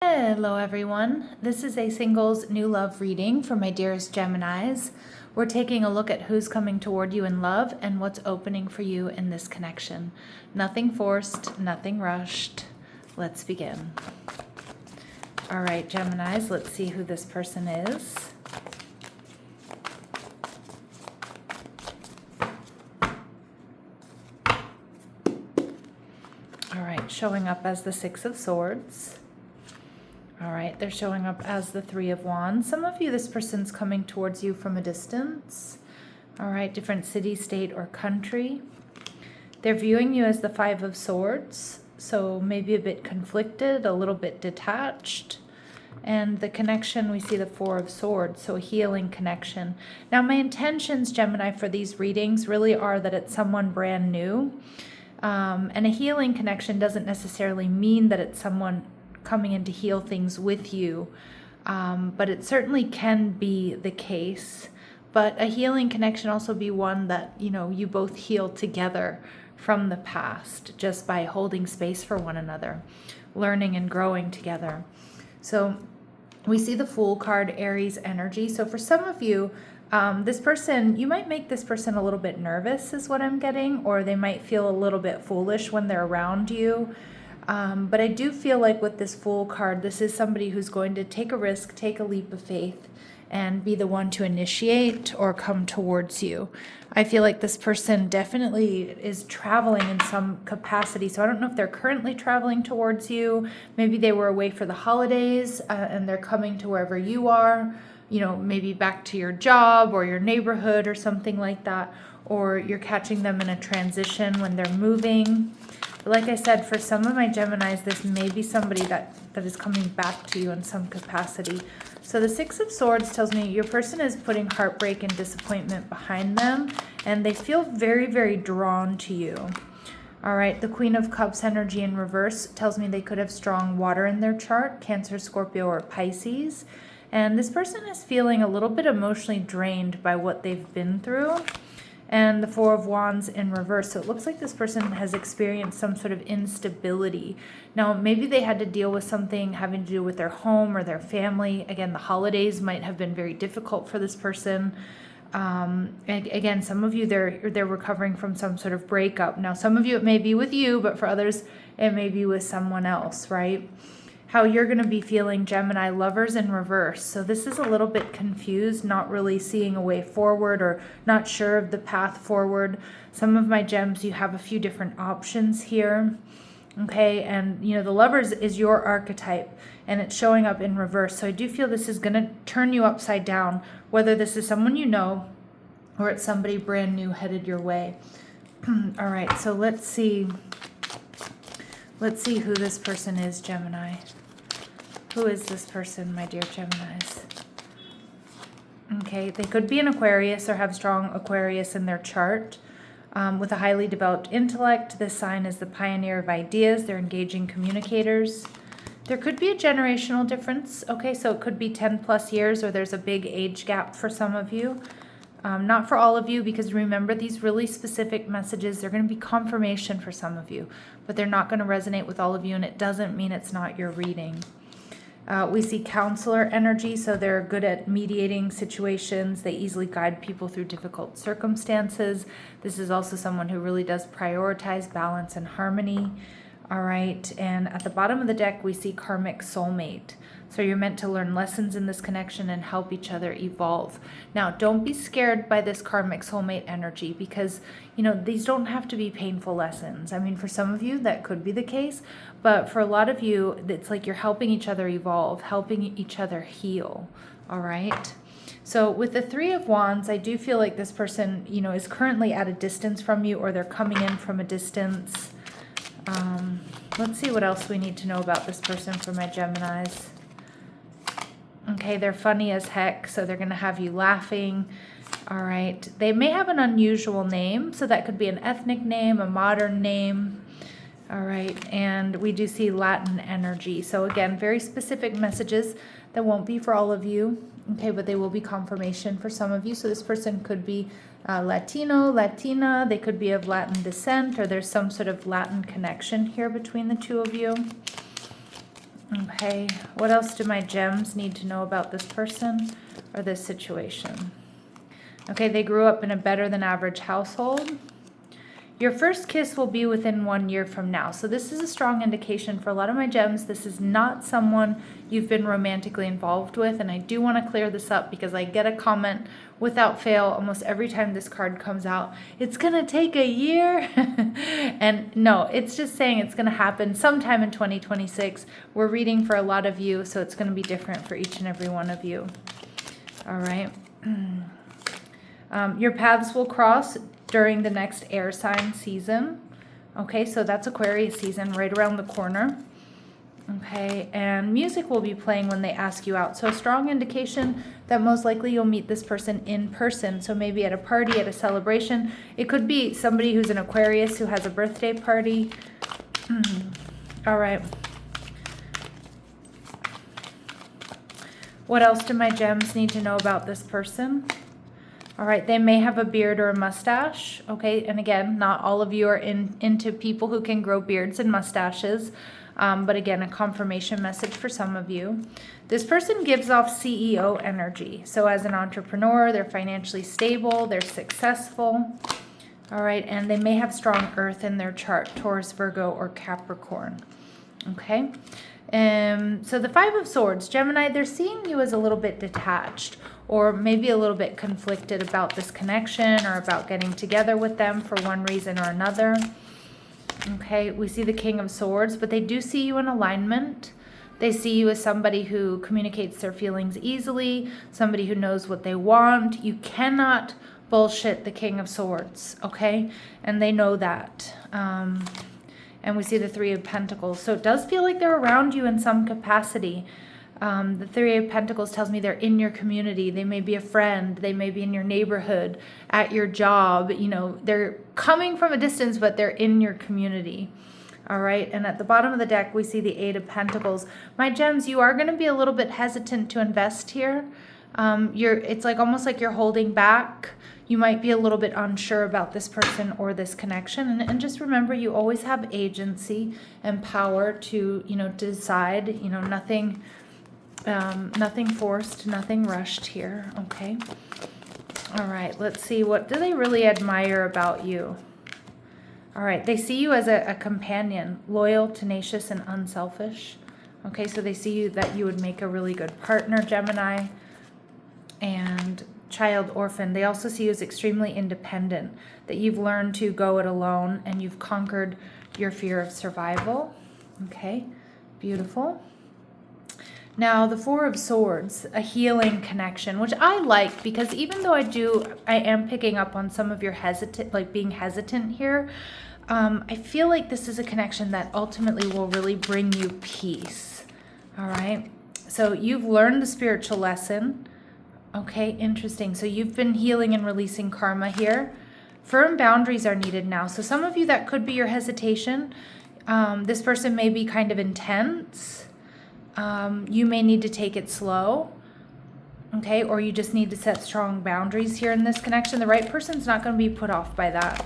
Hello everyone, this is a singles new love reading for my dearest Geminis. We're taking a look at who's coming toward you in love and what's opening for you in this connection. Nothing forced, nothing rushed. Let's begin. All right, Geminis, let's see who this person is. All right, showing up as the Six of Swords. All right, they're showing up as the Three of Wands. Some of you, this person's coming towards you from a distance. All right, different city, state, or country. They're viewing you as the Five of Swords, so maybe a bit conflicted, a little bit detached. And the connection, we see the Four of Swords, so a healing connection. Now, my intentions, Gemini, for these readings really are that it's someone brand new. And a healing connection doesn't necessarily mean that it's someone coming in to heal things with you, but it certainly can be the case. But a healing connection also be one that, you both heal together from the past just by holding space for one another, learning and growing together. So we see the Fool card, Aries energy. So for some of you, this person, you might make this person a little bit nervous is what I'm getting, or they might feel a little bit foolish when they're around you. But I do feel like with this Fool card, this is somebody who's going to take a risk, take a leap of faith, and be the one to initiate or come towards you. I feel like this person definitely is traveling in some capacity. So I don't know if they're currently traveling towards you. Maybe they were away for the holidays and they're coming to wherever you are, maybe back to your job or your neighborhood or something like that. Or you're catching them in a transition when they're moving. But like I said, for some of my Geminis, this may be somebody that is coming back to you in some capacity. So the Six of Swords tells me your person is putting heartbreak and disappointment behind them, and they feel very, very drawn to you. All right, the Queen of Cups energy in reverse tells me they could have strong water in their chart, Cancer, Scorpio, or Pisces. And this person is feeling a little bit emotionally drained by what they've been through. And the Four of Wands in reverse. So it looks like this person has experienced some sort of instability. Now, maybe they had to deal with something having to do with their home or their family. Again, the holidays might have been very difficult for this person. Again, some of you, they're recovering from some sort of breakup. Now, some of you, it may be with you, but for others, it may be with someone else, right? How you're going to be feeling, Gemini, Lovers in reverse. So this is a little bit confused, not really seeing a way forward or not sure of the path forward. Some of my gems, you have a few different options here. Okay, and the Lovers is your archetype and it's showing up in reverse. So I do feel this is going to turn you upside down, whether this is someone you know or it's somebody brand new headed your way. All right, so let's see who this person is, Gemini. Who is this person, my dear Geminis? Okay, they could be an Aquarius or have strong Aquarius in their chart. With a highly developed intellect, this sign is the pioneer of ideas. They're engaging communicators. There could be a generational difference. Okay, so it could be 10 plus years, or there's a big age gap for some of you. Not for all of you, because remember, these really specific messages, they're going to be confirmation for some of you, but they're not going to resonate with all of you, and it doesn't mean it's not your reading. We see counselor energy, so they're good at mediating situations. They easily guide people through difficult circumstances. This is also someone who really does prioritize balance and harmony. All right, and at the bottom of the deck, we see karmic soulmate. So you're meant to learn lessons in this connection and help each other evolve. Now, don't be scared by this karmic soulmate energy because, these don't have to be painful lessons. I mean, for some of you, that could be the case. But for a lot of you, it's like you're helping each other evolve, helping each other heal. All right. So with the Three of Wands, I do feel like this person, is currently at a distance from you, or they're coming in from a distance. Let's see what else we need to know about this person for my Geminis. Okay, they're funny as heck, so they're going to have you laughing. All right, they may have an unusual name, so that could be an ethnic name, a modern name. All right, and we do see Latin energy. So again, very specific messages that won't be for all of you, okay, but they will be confirmation for some of you. So this person could be Latino, Latina, they could be of Latin descent, or there's some sort of Latin connection here between the two of you. Okay, what else do my gems need to know about this person or this situation? Okay, they grew up in a better than average household. Your first kiss will be within 1 year from now. So this is a strong indication for a lot of my gems. This is not someone you've been romantically involved with. And I do want to clear this up because I get a comment without fail almost every time this card comes out. It's going to take a year. And no, it's just saying it's going to happen sometime in 2026. We're reading for a lot of you, so it's going to be different for each and every one of you. All right. Your paths will cross during the next air sign season. Okay, so that's Aquarius season right around the corner. Okay, and music will be playing when they ask you out. So a strong indication that most likely you'll meet this person in person. So maybe at a party, at a celebration. It could be somebody who's an Aquarius who has a birthday party. All right. What else do my gems need to know about this person? All right, they may have a beard or a mustache, okay? And again, not all of you are into people who can grow beards and mustaches, but again, a confirmation message for some of you. This person gives off CEO energy. So as an entrepreneur, they're financially stable, they're successful, all right? And they may have strong earth in their chart, Taurus, Virgo, or Capricorn, okay? So the Five of Swords, Gemini, they're seeing you as a little bit detached or maybe a little bit conflicted about this connection or about getting together with them for one reason or another. Okay, we see the King of Swords, but they do see you in alignment. They see you as somebody who communicates their feelings easily, somebody who knows what they want. You cannot bullshit the King of Swords, okay? And they know that. And we see the Three of Pentacles. So it does feel like they're around you in some capacity. The Three of Pentacles tells me they're in your community. They may be a friend. They may be in your neighborhood, at your job. You know, they're coming from a distance, but they're in your community. All right. And at the bottom of the deck, we see the Eight of Pentacles. My gems, you are going to be a little bit hesitant to invest here. It's like almost like you're holding back. You might be a little bit unsure about this person or this connection. And just remember, you always have agency and power to, decide, nothing forced, nothing rushed here. Okay. All right. Let's see. What do they really admire about you? All right. They see you as a companion, loyal, tenacious, and unselfish. Okay. So they see you that you would make a really good partner, Gemini. And child orphan. They also see you as extremely independent, that you've learned to go it alone and you've conquered your fear of survival. Okay. Beautiful. Now, the Four of Swords, a healing connection, which I like because even though I am picking up on some of your being hesitant here, I feel like this is a connection that ultimately will really bring you peace. All right. So you've learned the spiritual lesson. Okay, interesting. So you've been healing and releasing karma here. Firm boundaries are needed now. So some of you, that could be your hesitation. This person may be kind of intense. You may need to take it slow, okay? Or you just need to set strong boundaries here in this connection. The right person's not going to be put off by that.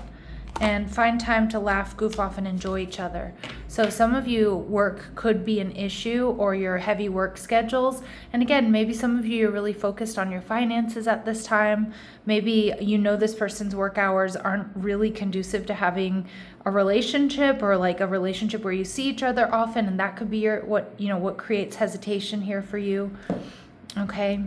And find time to laugh, goof off, and enjoy each other. So some of you, work could be an issue or your heavy work schedules. And again, maybe some of you are really focused on your finances at this time. Maybe this person's work hours aren't really conducive to having a relationship or like a relationship where you see each other often. And that could be what creates hesitation here for you. Okay.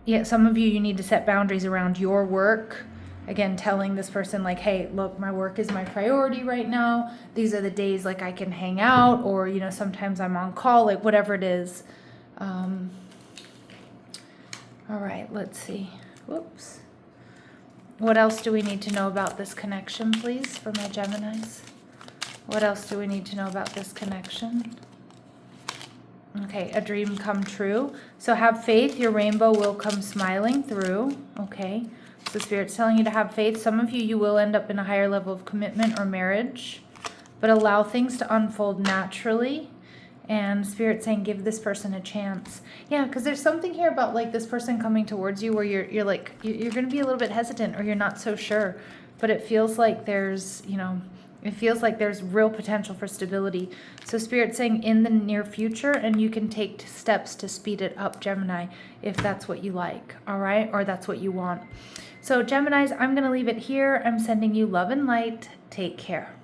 Yeah, some of you need to set boundaries around your work. Again, telling this person like, hey, look, my work is my priority right now. These are the days like I can hang out, or, sometimes I'm on call, like whatever it is. All right, let's see. Whoops. What else do we need to know about this connection, please, for my Geminis? What else do we need to know about this connection? Okay, a dream come true. So have faith, your rainbow will come smiling through. Okay. So Spirit's telling you to have faith. Some of you will end up in a higher level of commitment or marriage, but allow things to unfold naturally. And Spirit's saying, give this person a chance. Yeah, because there's something here about like this person coming towards you where you're going to be a little bit hesitant or you're not so sure, but it feels like there's It feels like there's real potential for stability. So Spirit's saying in the near future, and you can take steps to speed it up, Gemini, if that's what you like, all right? Or that's what you want. So Geminis, I'm going to leave it here. I'm sending you love and light. Take care.